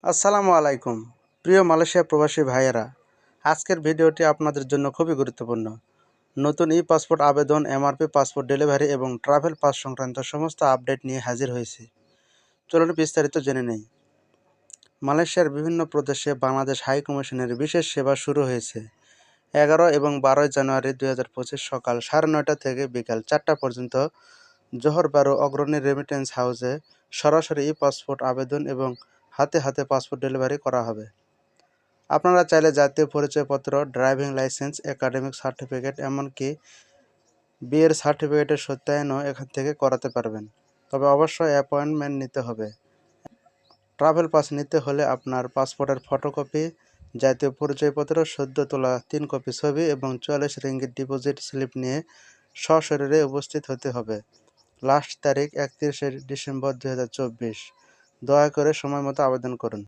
আসসালামু আলাইকুম প্রিয় মালয়েশিয়া প্রবাসী ভাইয়েরা, আজকের ভিডিওটি আপনাদের জন্য খুবই গুরুত্বপূর্ণ। নতুন পাসপোর্ট আবেদন, এমআরপি পাসপোর্ট ডেলিভারি এবং ট্রাভেল পাস সংক্রান্ত সমস্ত আপডেট নিয়ে হাজির হয়েছি। চলুন বিস্তারিত জেনে নেই। মালয়েশিয়ার বিভিন্ন প্রদেশে বাংলাদেশ হাই কমিশনের বিশেষ সেবা শুরু হয়েছে। 11 এবং 12 জানুয়ারি 2025 সকাল 9:30 থেকে বিকাল 4টা পর্যন্ত জোহর বারো অগ্রণী রেমিটেন্স হাউসে সরাসরি পাসপোর্ট আবেদন এবং হাতে হাতে পাসপোর্ট ডেলিভারি করা হবে। আপনারা চাইলে জাতীয় পরিচয়পত্র, ড্রাইভিং লাইসেন্স, একাডেমিক সার্টিফিকেট, এমনকি বিয়ের সার্টিফিকেটের সত্যায়নও এখান থেকে করাতে পারবেন। তবে অবশ্যই অ্যাপয়েন্টমেন্ট নিতে হবে। ট্রাভেল পাস নিতে হলে আপনার পাসপোর্টের ফটোকপি, জাতীয় পরিচয়পত্র, সদ্য তোলা 3 কপি ছবি এবং 44 রিঙ্গিত ডিপোজিট স্লিপ নিয়ে সশরীরে উপস্থিত হতে হবে। লাস্ট তারিখ 31শে ডিসেম্বর 2024। দয়া করে সময় মতো আবেদন করুন।